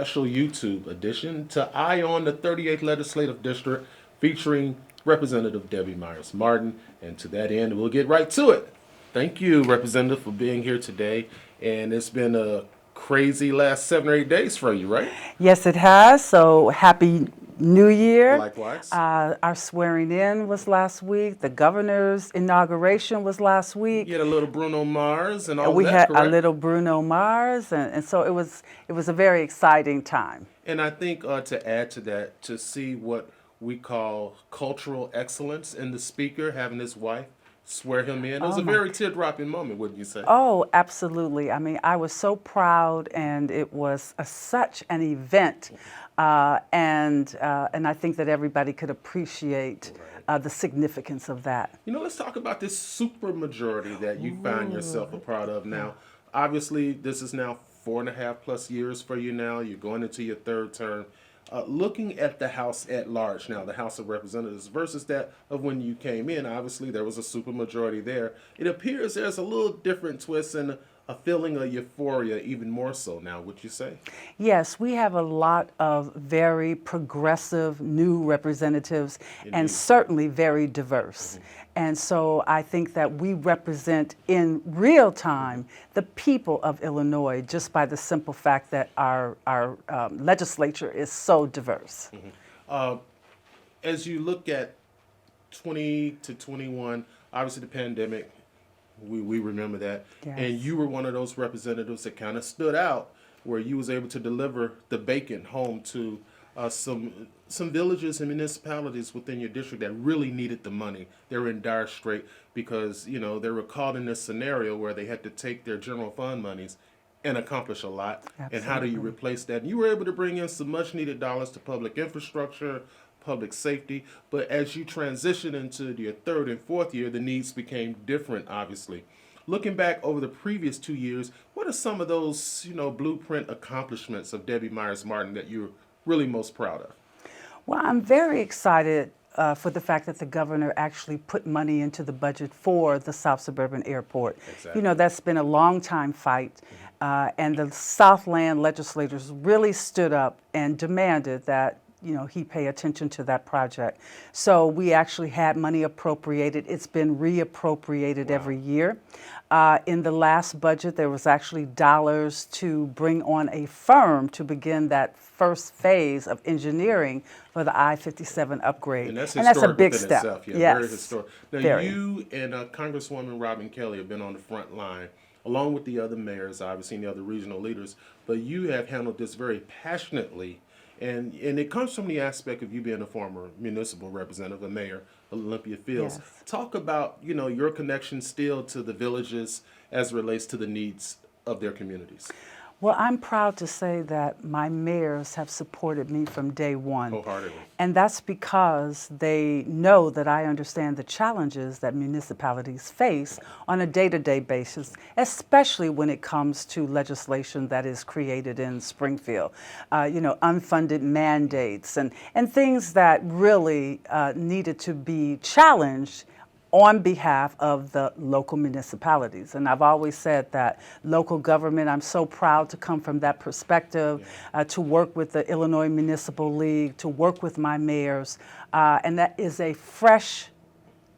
special YouTube edition to Eye on the 38th Legislative District featuring Representative Debbie Meyers-Martin. And to that end, we'll get right to it. Thank you, Representative, for being here today. And it's been a crazy last 7 or 8 days for you, right? Yes, it has. So happy New Year. Likewise. Our swearing in was last week. The governor's inauguration was last week. You had a little Bruno Mars and all We that, had correct? a little Bruno Mars, and so it was a very exciting time. And I think to add to that, to see what we call cultural excellence in the speaker, having his wife swear him in, it was a very tear-dropping moment, wouldn't you say? Oh, absolutely. I mean, I was so proud, and it was such an event, and I think that everybody could appreciate the significance of that. You know, let's talk about this super majority that you find yourself a part of now. Obviously, this is now 4.5+ years for you now. You're going into your third term. Looking at the House at large now, the House of Representatives versus that of when you came in, obviously there was a supermajority there. It appears there's a little different twist and a feeling of euphoria, even more so now, would you say? Yes, we have a lot of very progressive new representatives and certainly very diverse. And so I think that we represent in real time the people of Illinois just by the simple fact that our legislature is so diverse. As you look at 20 to 21, obviously the pandemic, we remember that. Yes. And you were one of those representatives that kind of stood out where you was able to deliver the bacon home to some villages and municipalities within your district that really needed the money. They were in dire strait because, you know, they were caught in this scenario where they had to take their general fund monies and accomplish a lot. Absolutely. And how do you replace that? And you were able to bring in some much needed dollars to public infrastructure, public safety. But as you transition into your third and fourth year, the needs became different, obviously. Looking back over the previous 2 years, what are some of those, you know, blueprint accomplishments of Debbie Meyers-Martin that you're really most proud of? Well, I'm very excited for the fact that the governor actually put money into the budget for the South Suburban Airport. Exactly. You know, that's been a long time fight, and the Southland legislators really stood up and demanded that, you know, he pay attention to that project. So we actually had money appropriated. It's been reappropriated every year. In the last budget, there was actually dollars to bring on a firm to begin that first phase of engineering for the I-57 upgrade. And that's a big within step. itself. Yeah, Yes. very historic. Now, Very. you and Congresswoman Robin Kelly have been on the front line, along with the other mayors, obviously, and the other regional leaders, but you have handled this very passionately. And it comes from the aspect of you being a former municipal representative, a mayor of Olympia Fields. Yes. Talk about, you know, your connection still to the villages as it relates to the needs of their communities. Well, I'm proud to say that my mayors have supported me from day one. Wholeheartedly. And that's because they know that I understand the challenges that municipalities face on a day-to-day basis, especially when it comes to legislation that is created in Springfield. You know, unfunded mandates and things that really needed to be challenged on behalf of the local municipalities. And I've always said that local government, I'm so proud to come from that perspective, to work with the Illinois Municipal League, to work with my mayors, and that is a fresh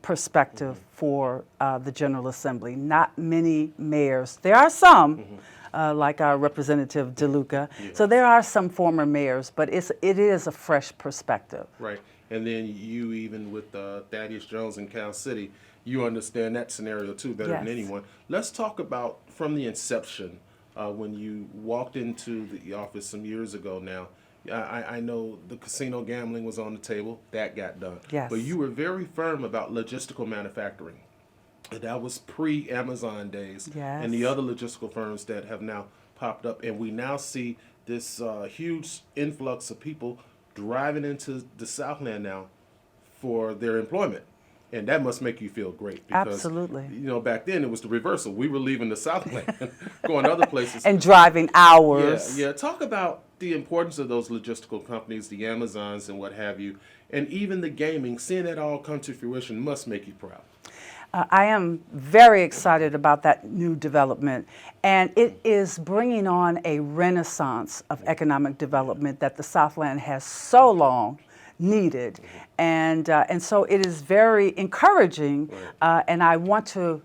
perspective for the General Assembly. Not many mayors, there are some, like our Representative DeLuca, so there are some former mayors, but it is a fresh perspective. Right. And then you, even with Thaddeus Jones in Cal City, you understand that scenario too better than Yes. anyone. Let's talk about from the inception, when you walked into the office some years ago now. I know the casino gambling was on the table. That got done. Yes. But you were very firm about logistical manufacturing. And that was pre-Amazon days. Yes. And the other logistical firms that have now popped up. And we now see this huge influx of people driving into the Southland now for their employment. And that must make you feel great. Because, Absolutely. you know, back then it was the reversal. We were leaving the Southland, going other places. And driving hours. Yeah. Talk about the importance of those logistical companies, the Amazons and what have you, and even the gaming. Seeing that all come to fruition must make you proud. I am very excited about that new development, and it is bringing on a renaissance of economic development that the Southland has so long needed, and so it is very encouraging, and I want to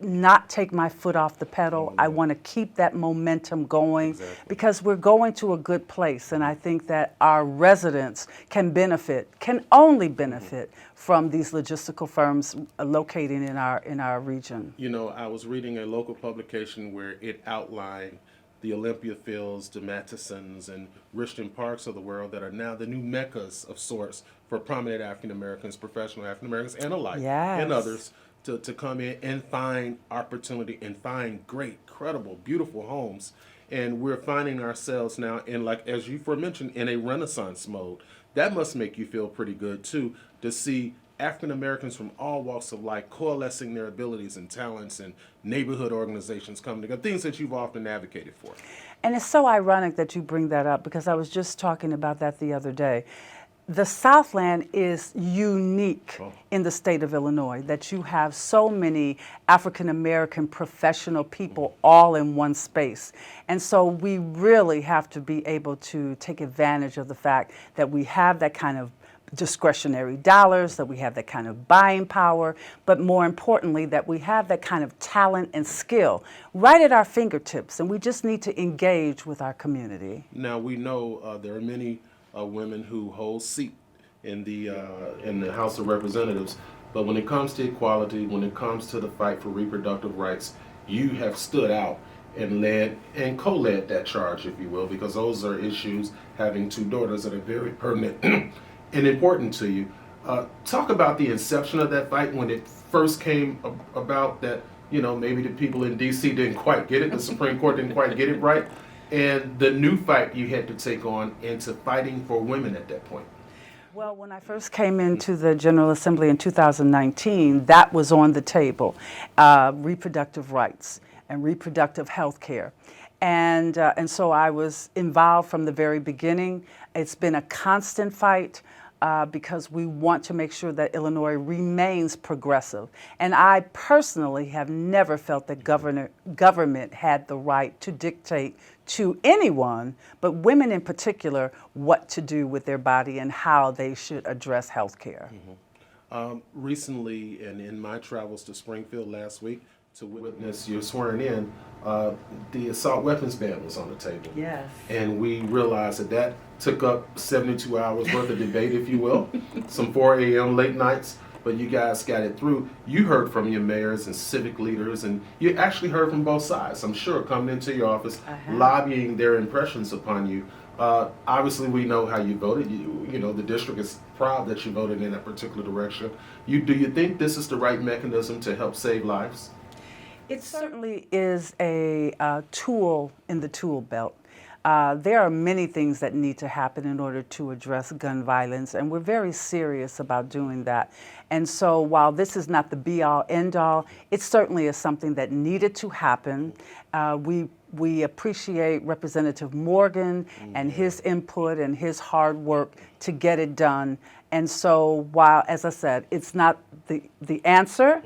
not take my foot off the pedal. I want to keep that momentum going because we're going to a good place, and I think that our residents can only benefit from these logistical firms locating in our region. You know, I was reading a local publication where it outlined the Olympia Fields, the Mattesons, and Richmond Parks of the world that are now the new meccas of sorts for prominent African Americans, professional African Americans, and alike, and others to come in and find opportunity and find great, credible, beautiful homes. And we're finding ourselves now in, like as you mentioned, in a renaissance mode. That must make you feel pretty good too, to see African Americans from all walks of life coalescing their abilities and talents, and neighborhood organizations coming together, things that you've often advocated for. And it's so ironic that you bring that up because I was just talking about that the other day. The Southland is unique in the state of Illinois, that you have so many African American professional people all in one space. And so we really have to be able to take advantage of the fact that we have that kind of discretionary dollars, that we have that kind of buying power, but more importantly, that we have that kind of talent and skill right at our fingertips, and we just need to engage with our community. Now, we know there are many women who hold seat in the House of Representatives, but when it comes to equality, when it comes to the fight for reproductive rights, you have stood out and led and co-led that charge, if you will, because those are issues, having two daughters, that are very pertinent and important to you. Talk about the inception of that fight when it first came about, that, you know, maybe the people in D.C. didn't quite get it, the Supreme Court didn't quite get it right, and the new fight you had to take on into fighting for women at that point. Well, when I first came into the General Assembly in 2019, that was on the table, reproductive rights and reproductive health care. And so I was involved from the very beginning. It's been a constant fight because we want to make sure that Illinois remains progressive. And I personally have never felt that government had the right to dictate to anyone, but women in particular, what to do with their body and how they should address health care. Recently, and in my travels to Springfield last week, to witness your swearing in, the assault weapons ban was on the table. Yes. And we realized that took up 72 hours worth of debate, if you will, some 4 a.m. late nights, but you guys got it through. You heard from your mayors and civic leaders, and you actually heard from both sides, I'm sure, coming into your office, lobbying their impressions upon you. Obviously, we know how you voted. You know, the district is proud that you voted in that particular direction. Do you think this is the right mechanism to help save lives? It certainly is a tool in the tool belt. There are many things that need to happen in order to address gun violence, and we're very serious about doing that. And so while this is not the be-all, end-all, it certainly is something that needed to happen. We appreciate Representative Morgan and his input and his hard work to get it done. And so while, as I said, it's not the answer,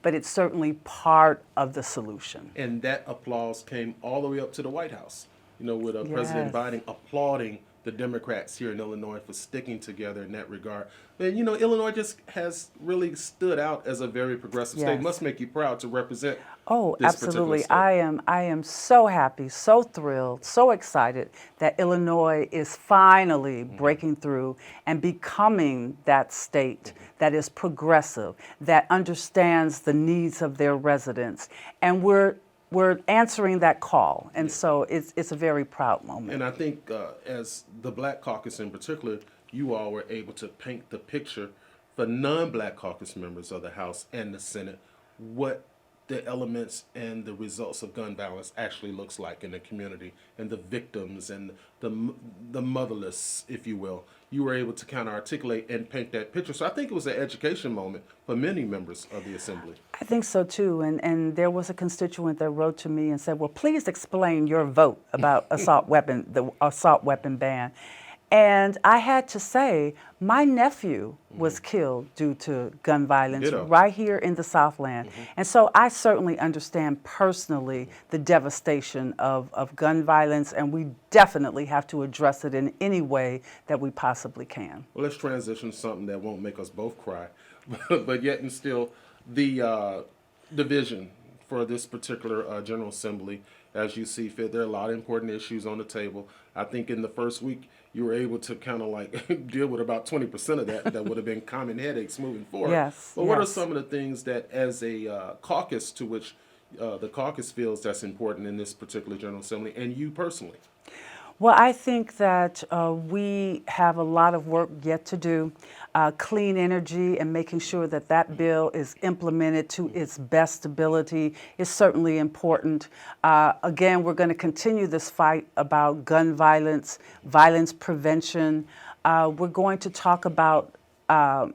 but it's certainly part of the solution. And that applause came all the way up to the White House, you know, with President Biden applauding the Democrats here in Illinois for sticking together in that regard. And, you know, Illinois just has really stood out as a very progressive state. It must make you proud to represent this absolutely. particular state. I am so happy, so thrilled, so excited that Illinois is finally breaking through and becoming that state that is progressive, that understands the needs of their residents. And we're answering that call, and so it's a very proud moment. And I think as the Black Caucus in particular, you all were able to paint the picture for non-Black Caucus members of the House and the Senate what the elements and the results of gun violence actually looks like in the community, and the victims and the motherless, if you will. You were able to kind of articulate and paint that picture. So I think it was an education moment for many members of the Assembly. I think so too. And there was a constituent that wrote to me and said, well, please explain your vote about the assault weapon ban. And I had to say, my nephew was killed due to gun violence Ditto. right here in the Southland. And so I certainly understand personally the devastation of gun violence, and we definitely have to address it in any way that we possibly can. Well, let's transition to something that won't make us both cry, but yet and still, the vision for this particular General Assembly, as you see fit. There are a lot of important issues on the table. I think in the first week you were able to kind of like deal with about 20% of that. That would have been common headaches moving forward. Yes. But what are yes. some of the things that, as a caucus to which the caucus feels that's important in this particular General Assembly, and you personally? Well, I think that we have a lot of work yet to do. Clean energy and making sure that that bill is implemented to its best ability is certainly important. Again, we're going to continue this fight about gun violence, violence prevention. We're going to talk about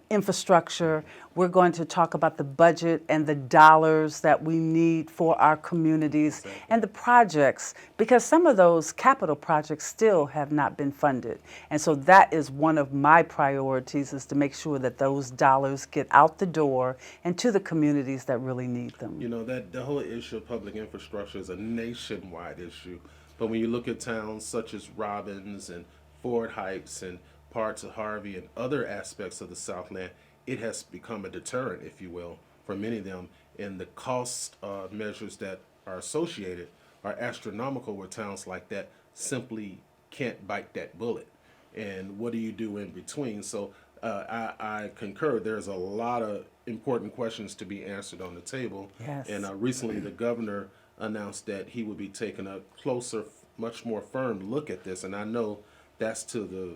infrastructure. We're going to talk about the budget and the dollars that we need for our communities and the projects, because some of those capital projects still have not been funded. And so that is one of my priorities, is to make sure that those dollars get out the door and to the communities that really need them. You know, that the whole issue of public infrastructure is a nationwide issue. But when you look at towns such as Robbins and Ford Heights and parts of Harvey and other aspects of the Southland, it has become a deterrent, if you will, for many of them. And the cost measures that are associated are astronomical, where towns like that simply can't bite that bullet. And what do you do in between? So I concur. There's a lot of important questions to be answered on the table. Yes. And recently the governor announced that he would be taking a closer, much more firm look at this. And I know that's to the,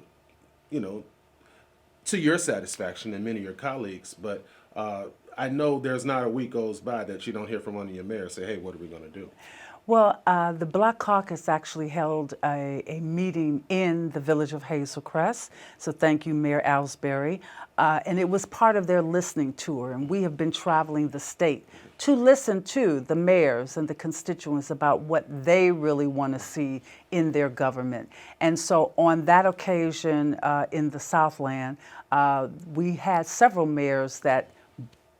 you know, to your satisfaction and many of your colleagues, but I know there's not a week goes by that you don't hear from one of your mayors say, hey, what are we going to do? Well, the Black Caucus actually held a meeting in the village of Hazel Crest. So thank you, Mayor Ellsbury. And it was part of their listening tour. And we have been traveling the state to listen to the mayors and the constituents about what they really want to see in their government. And so on that occasion in the Southland, we had several mayors that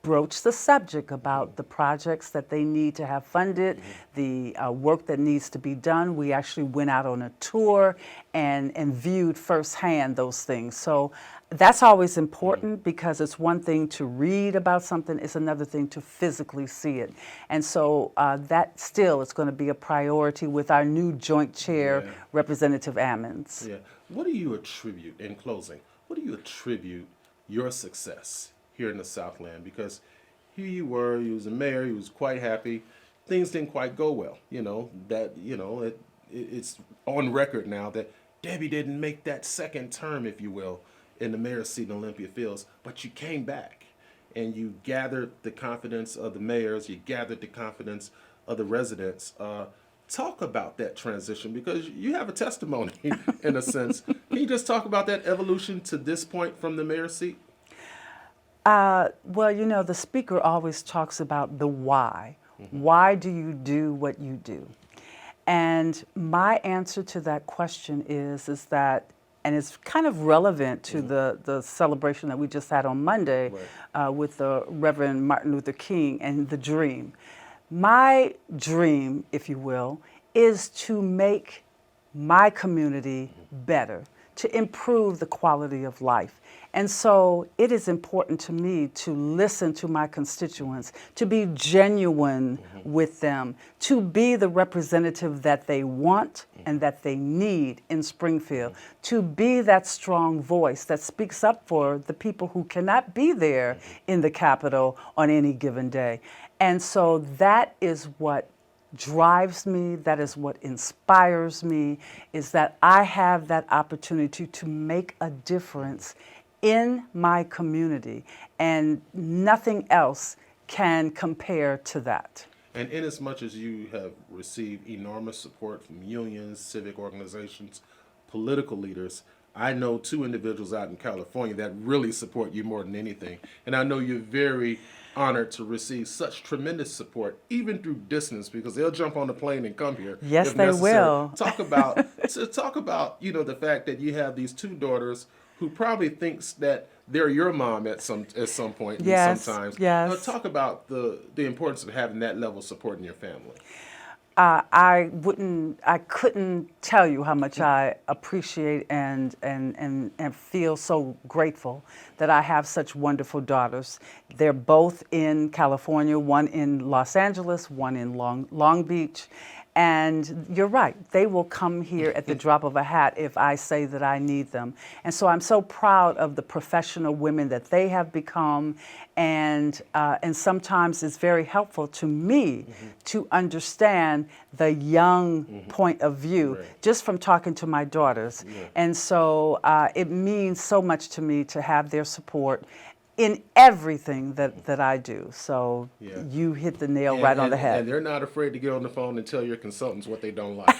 broach the subject about the projects that they need to have funded, the work that needs to be done. We actually went out on a tour and viewed firsthand those things. So that's always important, because it's one thing to read about something, it's another thing to physically see it. And so that still is going to be a priority with our new joint chair, Representative Ammons. Yeah. What do you attribute, in closing, what do you attribute your success here in the Southland? Because here you were, you was a mayor, you was quite happy. Things didn't quite go well. You know, that, you know, it's on record now that Debbie didn't make that second term, if you will, in the mayor's seat in Olympia Fields, but you came back and you gathered the confidence of the mayors, you gathered the confidence of the residents. Talk about that transition, because you have a testimony in a sense. Can you just talk about that evolution to this point from the mayor's seat? Well, you know, the speaker always talks about the why. Why do you do what you do? And my answer to that question is that, and it's kind of relevant to the celebration that we just had on Monday with the Reverend Martin Luther King and the dream. My dream, if you will, is to make my community better, to improve the quality of life. And so it is important to me to listen to my constituents, to be genuine with them, to be the representative that they want and that they need in Springfield, to be that strong voice that speaks up for the people who cannot be there in the Capitol on any given day. And so that is what drives me, that is what inspires me, is that I have that opportunity to make a difference in my community, and nothing else can compare to that. And inasmuch as you have received enormous support from unions, civic organizations, political leaders, I know two individuals out in California that really support you more than anything. And I know you're very honored to receive such tremendous support, even through distance, because they'll jump on the plane and come here. Yes, if they necessary. will. Talk about So talk about, the fact that you have these two daughters who probably thinks that they're your mom at some point and Yes, sometimes. yes. Talk about the importance of having that level of support in your family. I couldn't tell you how much I appreciate and feel so grateful that I have such wonderful daughters. They're both in California, one in Los Angeles, one in Long Beach. And you're right, they will come here at the drop of a hat if I say that I need them. And so I'm so proud of the professional women that they have become. And sometimes it's very helpful to me to understand the young point of view Right. just from talking to my daughters. Yeah. And so it means so much to me to have their support in everything that I do. So Yeah. you hit the nail And, right on and, the head. and they're not afraid to get on the phone and tell your consultants what they don't like.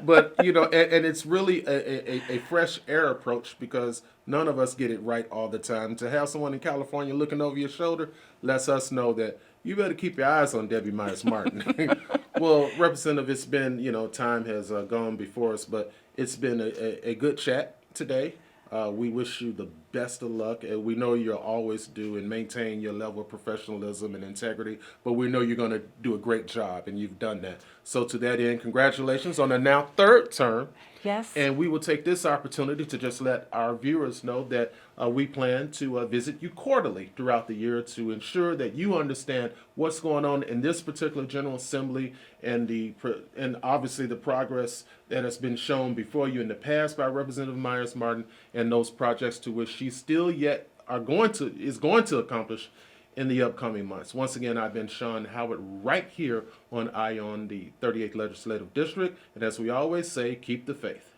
But and it's really a fresh air approach because none of us get it right all the time. To have someone in California looking over your shoulder lets us know that you better keep your eyes on Debbie Meyers-Martin. Well, Representative, it's been, time has gone before us, but it's been a good chat today. We wish you the best of luck. We know you'll always do and maintain your level of professionalism and integrity, but we know you're going to do a great job, and you've done that. So to that end, congratulations on the now third term. Yes. And we will take this opportunity to just let our viewers know that we plan to visit you quarterly throughout the year to ensure that you understand what's going on in this particular General Assembly and obviously the progress that has been shown before you in the past by Representative Meyers-Martin and those projects to which she still yet is going to accomplish in the upcoming months. Once again, I've been Sean Howard right here on ION, the 38th Legislative District. And as we always say, keep the faith.